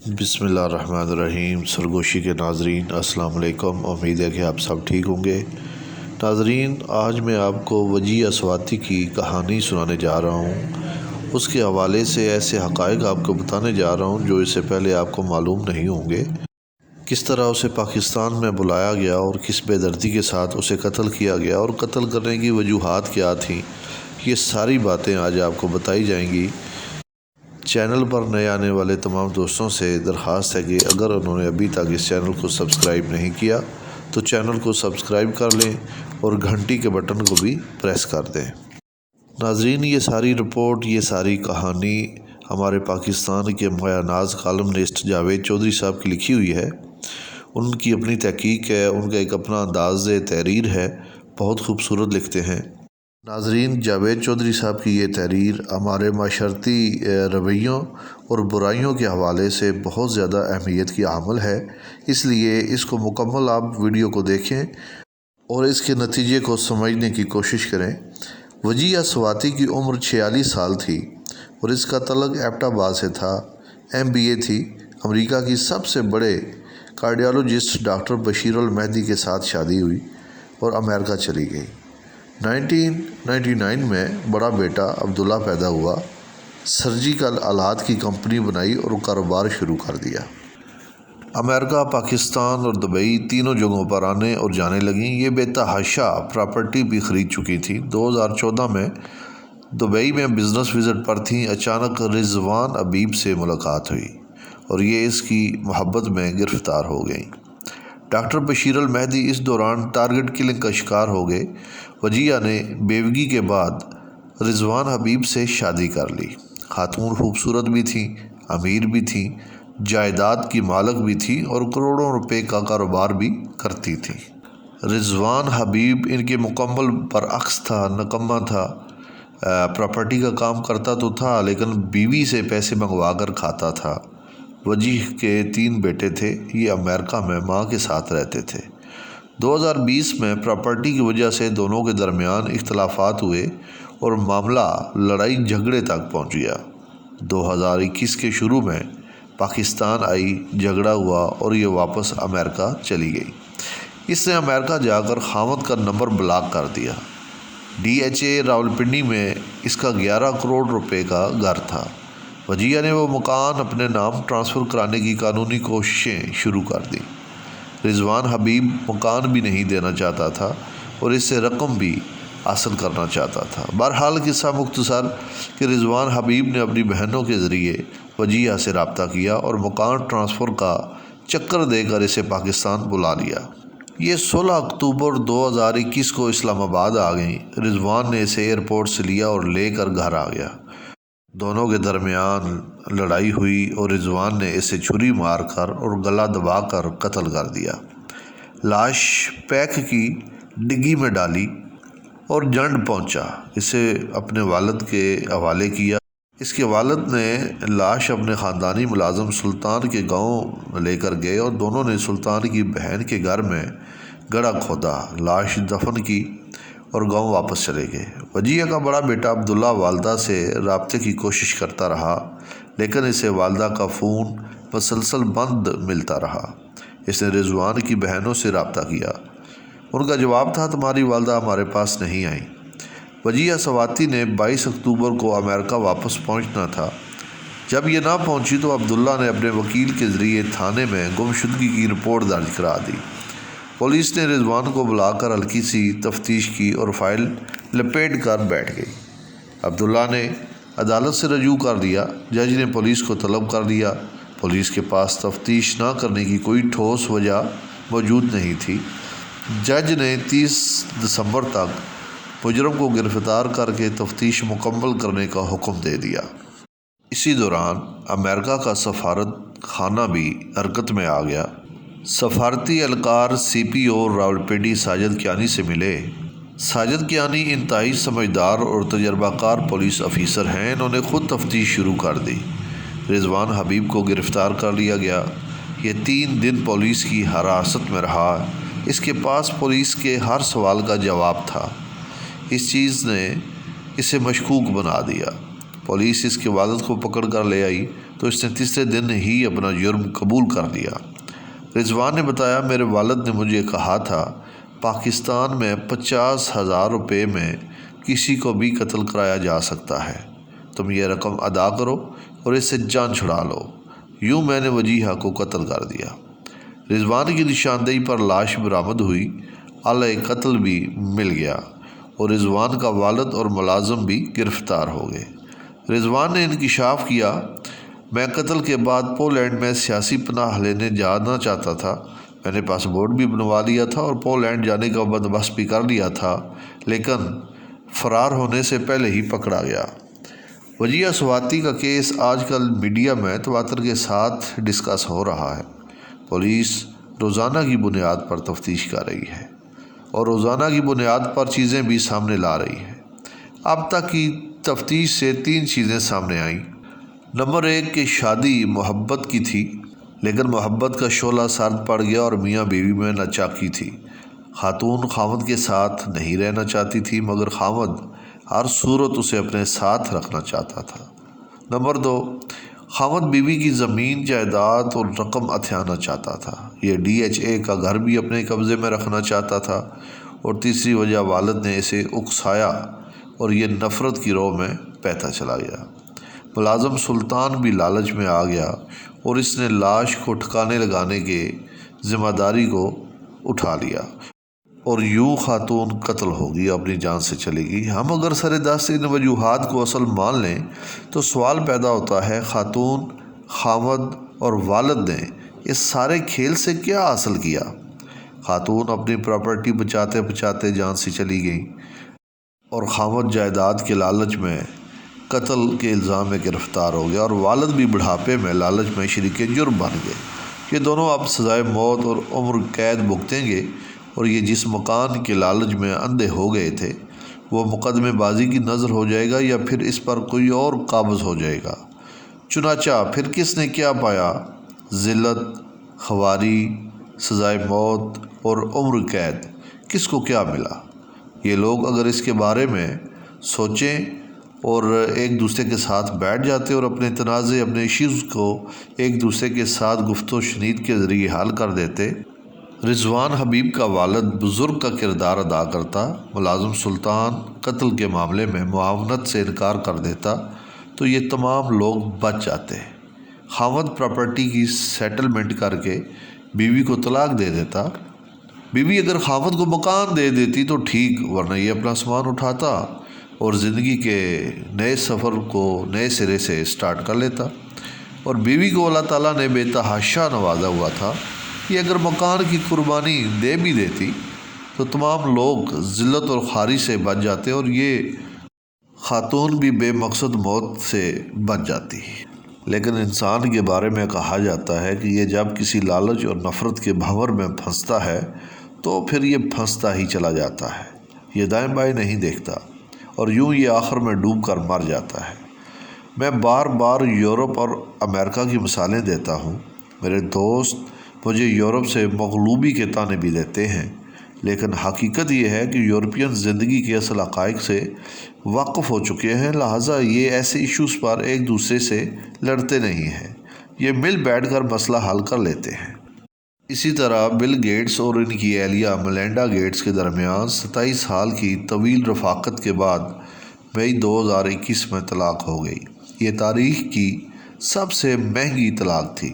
بسم اللہ الرحمن الرحیم۔ سرگوشی کے ناظرین السلام علیکم، امید ہے کہ آپ سب ٹھیک ہوں گے۔ ناظرین، آج میں آپ کو وجیہ اسواتی کی کہانی سنانے جا رہا ہوں۔ اس کے حوالے سے ایسے حقائق آپ کو بتانے جا رہا ہوں جو اس سے پہلے آپ کو معلوم نہیں ہوں گے۔ کس طرح اسے پاکستان میں بلایا گیا اور کس بے دردی کے ساتھ اسے قتل کیا گیا اور قتل کرنے کی وجوہات کیا تھیں، یہ ساری باتیں آج آپ کو بتائی جائیں گی۔ چینل پر نئے آنے والے تمام دوستوں سے درخواست ہے کہ اگر انہوں نے ابھی تک اس چینل کو سبسکرائب نہیں کیا تو چینل کو سبسکرائب کر لیں اور گھنٹی کے بٹن کو بھی پریس کر دیں۔ ناظرین، یہ ساری رپورٹ، یہ ساری کہانی ہمارے پاکستان کے مایہ ناز کالمنسٹ جاوید چودھری صاحب کی لکھی ہوئی ہے۔ ان کی اپنی تحقیق ہے، ان کا ایک اپنا انداز تحریر ہے، بہت خوبصورت لکھتے ہیں۔ ناظرین، جاوید چودھری صاحب کی یہ تحریر ہمارے معاشرتی رویوں اور برائیوں کے حوالے سے بہت زیادہ اہمیت کی حامل ہے، اس لیے اس کو مکمل آپ ویڈیو کو دیکھیں اور اس کے نتیجے کو سمجھنے کی کوشش کریں۔ وجیہ اسواتی کی عمر 46 سال تھی اور اس کا تعلق ایبٹ آباد سے تھا۔ MBA تھی۔ امریکہ کی سب سے بڑے کارڈیالوجسٹ ڈاکٹر بشیر المہدی کے ساتھ شادی ہوئی اور امریکہ چلی گئی۔ 1999 میں بڑا بیٹا عبداللہ پیدا ہوا۔ سرجیکل آلات کی کمپنی بنائی اور کاروبار شروع کر دیا۔ امریکہ، پاکستان اور دبئی تینوں جگہوں پر آنے اور جانے لگیں۔ یہ بے تحاشا پراپرٹی بھی خرید چکی تھی۔ 2014 میں دبئی میں بزنس وزٹ پر تھیں۔ اچانک رضوان حبیب سے ملاقات ہوئی اور یہ اس کی محبت میں گرفتار ہو گئیں۔ ڈاکٹر بشیر المہدی اس دوران ٹارگٹ کلنگ کا شکار ہو گئے۔ وجیہ نے بیوگی کے بعد رضوان حبیب سے شادی کر لی۔ خاتون خوبصورت بھی تھیں، امیر بھی تھیں، جائیداد کی مالک بھی تھیں اور کروڑوں روپے کا کاروبار بھی کرتی تھیں۔ رضوان حبیب ان کے مکمل برعکس تھا، نکما تھا۔ پراپرٹی کا کام کرتا تو تھا لیکن بیوی سے پیسے منگوا کر کھاتا تھا۔ وجیہ کے 3 بیٹے تھے۔ یہ امریکہ میں ماں کے ساتھ رہتے تھے۔ 2020 میں پراپرٹی کی وجہ سے دونوں کے درمیان اختلافات ہوئے اور معاملہ لڑائی جھگڑے تک پہنچ گیا۔ 2021 کے شروع میں پاکستان آئی، جھگڑا ہوا اور یہ واپس امریکہ چلی گئی۔ اس نے امریکہ جا کر خاوند کا نمبر بلاک کر دیا۔ DHA راولپنڈی میں اس کا 11 کروڑ روپے کا گھر تھا۔ وجیہ نے وہ مکان اپنے نام ٹرانسفر کرانے کی قانونی کوششیں شروع کر دیں۔ رضوان حبیب مکان بھی نہیں دینا چاہتا تھا اور اس سے رقم بھی حاصل کرنا چاہتا تھا۔ بہرحال قصہ مختصر کہ رضوان حبیب نے اپنی بہنوں کے ذریعے وجیہ سے رابطہ کیا اور مکان ٹرانسفر کا چکر دے کر اسے پاکستان بلا لیا۔ یہ 16 اکتوبر 2021 کو اسلام آباد آ گئیں۔ رضوان نے اسے ایئرپورٹ سے لیا اور لے کر گھر آ گیا۔ دونوں کے درمیان لڑائی ہوئی اور رضوان نے اسے چھری مار کر اور گلا دبا کر قتل کر دیا۔ لاش پیک کی، ڈگی میں ڈالی اور جنڈ پہنچا۔ اسے اپنے والد کے حوالے کیا۔ اس کے والد نے لاش اپنے خاندانی ملازم سلطان کے گاؤں لے کر گئے اور دونوں نے سلطان کی بہن کے گھر میں گڑھا کھودا، لاش دفن کی اور گاؤں واپس چلے گئے۔ وجیہ کا بڑا بیٹا عبداللہ والدہ سے رابطے کی کوشش کرتا رہا لیکن اسے والدہ کا فون مسلسل بند ملتا رہا۔ اس نے رضوان کی بہنوں سے رابطہ کیا۔ ان کا جواب تھا، تمہاری والدہ ہمارے پاس نہیں آئیں۔ وجیہ اسواتی نے 22 اکتوبر کو امریکہ واپس پہنچنا تھا۔ جب یہ نہ پہنچی تو عبداللہ نے اپنے وکیل کے ذریعے تھانے میں گمشدگی کی رپورٹ درج کرا دی۔ پولیس نے رضوان کو بلا کر ہلکی سی تفتیش کی اور فائل لپیٹ کر بیٹھ گئی۔ عبداللہ نے عدالت سے رجوع کر دیا۔ جج نے پولیس کو طلب کر دیا۔ پولیس کے پاس تفتیش نہ کرنے کی کوئی ٹھوس وجہ موجود نہیں تھی۔ جج نے 30 دسمبر تک مجرم کو گرفتار کر کے تفتیش مکمل کرنے کا حکم دے دیا۔ اسی دوران امریکہ کا سفارت خانہ بھی حرکت میں آ گیا۔ سفارتی اہلکار CPO راولپنڈی ساجد کیانی سے ملے۔ ساجد کیانی انتہائی سمجھدار اور تجربہ کار پولیس افیسر ہیں۔ انہوں نے خود تفتیش شروع کر دی۔ رضوان حبیب کو گرفتار کر لیا گیا۔ یہ 3 دن پولیس کی حراست میں رہا۔ اس کے پاس پولیس کے ہر سوال کا جواب تھا۔ اس چیز نے اسے مشکوک بنا دیا۔ پولیس اس کے والد کو پکڑ کر لے آئی تو اس نے تیسرے دن ہی اپنا جرم قبول کر لیا۔ رضوان نے بتایا، میرے والد نے مجھے کہا تھا پاکستان میں 50,000 روپے میں کسی کو بھی قتل کرایا جا سکتا ہے، تم یہ رقم ادا کرو اور اس سے جان چھڑا لو۔ یوں میں نے وجیہہ کو قتل کر دیا۔ رضوان کی نشاندہی پر لاش برآمد ہوئی، آلۂ قتل بھی مل گیا اور رضوان کا والد اور ملازم بھی گرفتار ہو گئے۔ رضوان نے انکشاف کیا، میں قتل کے بعد پولینڈ میں سیاسی پناہ لینے جانا چاہتا تھا۔ میں نے پاسپورٹ بھی بنوا لیا تھا اور پولینڈ جانے کا بندوبست بھی کر لیا تھا، لیکن فرار ہونے سے پہلے ہی پکڑا گیا۔ وجیہہ سواتی کا کیس آج کل میڈیا میں تواتر کے ساتھ ڈسکس ہو رہا ہے۔ پولیس روزانہ کی بنیاد پر تفتیش کر رہی ہے اور روزانہ کی بنیاد پر چیزیں بھی سامنے لا رہی ہے۔ اب تک کی تفتیش سے 3 چیزیں سامنے آئیں۔ نمبر 1 کہ شادی محبت کی تھی، لیکن محبت کا شعلہ سرد پڑ گیا اور میاں بیوی میں ناچاکی تھی۔ خاتون خاوند کے ساتھ نہیں رہنا چاہتی تھی، مگر خاوند ہر صورت اسے اپنے ساتھ رکھنا چاہتا تھا۔ نمبر 2 خاوند بیوی کی زمین جائیداد اور رقم ہتھیانا چاہتا تھا۔ یہ DHA کا گھر بھی اپنے قبضے میں رکھنا چاہتا تھا۔ اور تیسری وجہ، والد نے اسے اکسایا اور یہ نفرت کی روح میں بہتا چلا گیا۔ ملازم سلطان بھی لالچ میں آ گیا اور اس نے لاش کو ٹھکانے لگانے کے ذمہ داری کو اٹھا لیا اور یوں خاتون قتل ہوگی، اپنی جان سے چلے گی۔ ہم اگر سر دست ان وجوہات کو اصل مان لیں تو سوال پیدا ہوتا ہے، خاتون، خاوند اور والد نے اس سارے کھیل سے کیا حاصل کیا؟ خاتون اپنی پراپرٹی بچاتے بچاتے جان سے چلی گئی اور خاوند جائیداد کے لالچ میں قتل کے الزام میں گرفتار ہو گیا، اور والد بھی بڑھاپے میں لالچ میں شریک جرم بن گئے۔ یہ دونوں اب سزائے موت اور عمر قید بھگتیں گے، اور یہ جس مکان کے لالچ میں اندھے ہو گئے تھے وہ مقدمے بازی کی نظر ہو جائے گا یا پھر اس پر کوئی اور قابض ہو جائے گا۔ چنانچہ پھر کس نے کیا پایا؟ ذلت، خواری، سزائے موت اور عمر قید۔ کس کو کیا ملا؟ یہ لوگ اگر اس کے بارے میں سوچیں اور ایک دوسرے کے ساتھ بیٹھ جاتے اور اپنے تنازع، اپنے ایشوز کو ایک دوسرے کے ساتھ گفت و شنید کے ذریعے حل کر دیتے۔ رضوان حبیب کا والد بزرگ کا کردار ادا کرتا، ملازم سلطان قتل کے معاملے میں معاونت سے انکار کر دیتا، تو یہ تمام لوگ بچ جاتے۔ خاوند پراپرٹی کی سیٹلمنٹ کر کے بیوی کو طلاق دے دیتا۔ بیوی اگر خاوند کو مکان دے دیتی تو ٹھیک، ورنہ یہ اپنا سامان اٹھاتا اور زندگی کے نئے سفر کو نئے سرے سے سٹارٹ کر لیتا۔ اور بیوی کو اللہ تعالیٰ نے بے تحاشا نوازا ہوا تھا، یہ اگر مکان کی قربانی دے بھی دیتی تو تمام لوگ ذلت اور خواری سے بچ جاتے اور یہ خاتون بھی بے مقصد موت سے بچ جاتی۔ لیکن انسان کے بارے میں کہا جاتا ہے کہ یہ جب کسی لالچ اور نفرت کے بھنور میں پھنستا ہے تو پھر یہ پھنستا ہی چلا جاتا ہے، یہ دائیں بائیں نہیں دیکھتا، اور یوں یہ آخر میں ڈوب کر مر جاتا ہے۔ میں بار بار یورپ اور امریکہ کی مثالیں دیتا ہوں۔ میرے دوست مجھے یورپ سے مغلوبی کے طعنے بھی دیتے ہیں، لیکن حقیقت یہ ہے کہ یورپین زندگی کے اصل حقائق سے واقف ہو چکے ہیں، لہٰذا یہ ایسے ایشوز پر ایک دوسرے سے لڑتے نہیں ہیں، یہ مل بیٹھ کر مسئلہ حل کر لیتے ہیں۔ اسی طرح بل گیٹس اور ان کی اہلیہ میلنڈا گیٹس کے درمیان 27 سال کی طویل رفاقت کے بعد مئی 2021 میں طلاق ہو گئی۔ یہ تاریخ کی سب سے مہنگی طلاق تھی۔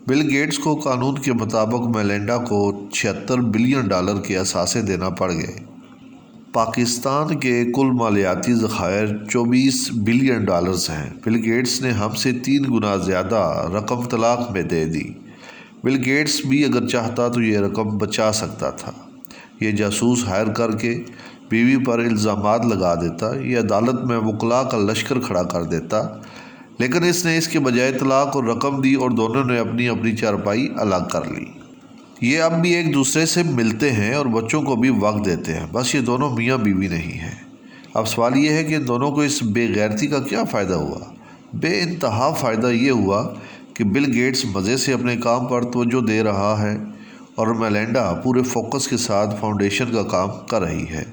بل گیٹس کو قانون کے مطابق میلنڈا کو $76 بلین کے اثاثے دینا پڑ گئے۔ پاکستان کے کل مالیاتی ذخائر $24 بلین ہیں۔ بل گیٹس نے ہم سے 3 گنا زیادہ رقم طلاق میں دے دی۔ بل گیٹس بھی اگر چاہتا تو یہ رقم بچا سکتا تھا۔ یہ جاسوس ہائر کر کے بیوی پر الزامات لگا دیتا، یہ عدالت میں وکلاء کا لشکر کھڑا کر دیتا، لیکن اس نے اس کے بجائے طلاق اور رقم دی اور دونوں نے اپنی اپنی چارپائی الگ کر لی۔ یہ اب بھی ایک دوسرے سے ملتے ہیں اور بچوں کو بھی وقت دیتے ہیں، بس یہ دونوں میاں بیوی نہیں ہیں۔ اب سوال یہ ہے کہ ان دونوں کو اس بے غیرتی کا کیا فائدہ ہوا؟ بے انتہا فائدہ یہ ہوا کہ بل گیٹس مزے سے اپنے کام پر توجہ دے رہا ہے اور میلنڈا پورے فوکس کے ساتھ فاؤنڈیشن کا کام کر رہی ہے۔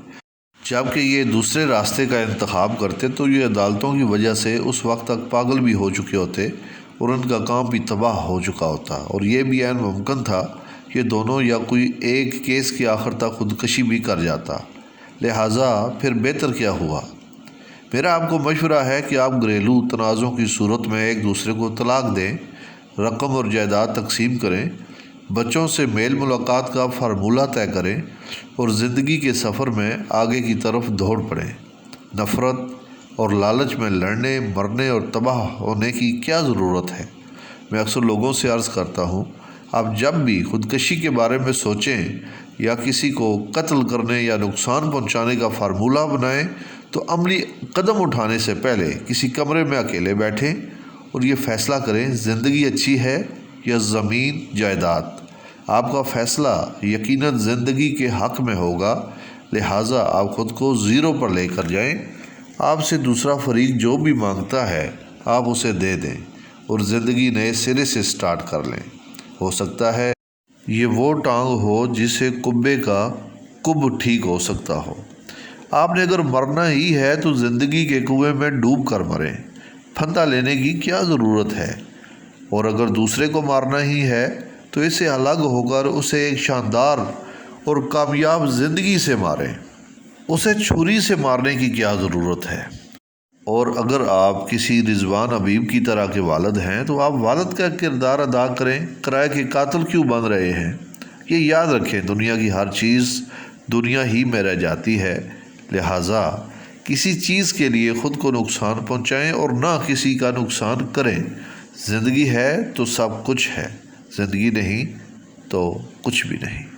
جبکہ یہ دوسرے راستے کا انتخاب کرتے تو یہ عدالتوں کی وجہ سے اس وقت تک پاگل بھی ہو چکے ہوتے اور ان کا کام بھی تباہ ہو چکا ہوتا، اور یہ بھی عین ممکن تھا کہ دونوں یا کوئی ایک کیس کے آخر تک خودکشی بھی کر جاتا۔ لہٰذا پھر بہتر کیا ہوا؟ میرا آپ کو مشورہ ہے کہ آپ گھریلو تنازعوں کی صورت میں ایک دوسرے کو طلاق دیں، رقم اور جائیداد تقسیم کریں، بچوں سے میل ملاقات کا فارمولہ طے کریں اور زندگی کے سفر میں آگے کی طرف دوڑ پڑیں۔ نفرت اور لالچ میں لڑنے، مرنے اور تباہ ہونے کی کیا ضرورت ہے؟ میں اکثر لوگوں سے عرض کرتا ہوں، آپ جب بھی خودکشی کے بارے میں سوچیں یا کسی کو قتل کرنے یا نقصان پہنچانے کا فارمولہ بنائیں تو عملی قدم اٹھانے سے پہلے کسی کمرے میں اکیلے بیٹھیں اور یہ فیصلہ کریں زندگی اچھی ہے یا زمین جائیداد۔ آپ کا فیصلہ یقیناً زندگی کے حق میں ہوگا، لہٰذا آپ خود کو زیرو پر لے کر جائیں۔ آپ سے دوسرا فریق جو بھی مانگتا ہے آپ اسے دے دیں اور زندگی نئے سرے سے سٹارٹ کر لیں۔ ہو سکتا ہے یہ وہ ٹانگ ہو جس سے کبے کا کب ٹھیک ہو سکتا ہو۔ آپ نے اگر مرنا ہی ہے تو زندگی کے کنویں میں ڈوب کر مریں، پھندا لینے کی کیا ضرورت ہے؟ اور اگر دوسرے کو مارنا ہی ہے تو اس سے الگ ہو کر اسے ایک شاندار اور کامیاب زندگی سے ماریں، اسے چھری سے مارنے کی کیا ضرورت ہے؟ اور اگر آپ کسی رضوان حبیب کی طرح کے والد ہیں تو آپ والد کا کردار ادا کریں، کرائے کے قاتل کیوں بن رہے ہیں؟ یہ یاد رکھیں، دنیا کی ہر چیز دنیا ہی میں رہ جاتی ہے، لہٰذا کسی چیز کے لیے خود کو نقصان پہنچائیں اور نہ کسی کا نقصان کریں۔ زندگی ہے تو سب کچھ ہے، زندگی نہیں تو کچھ بھی نہیں۔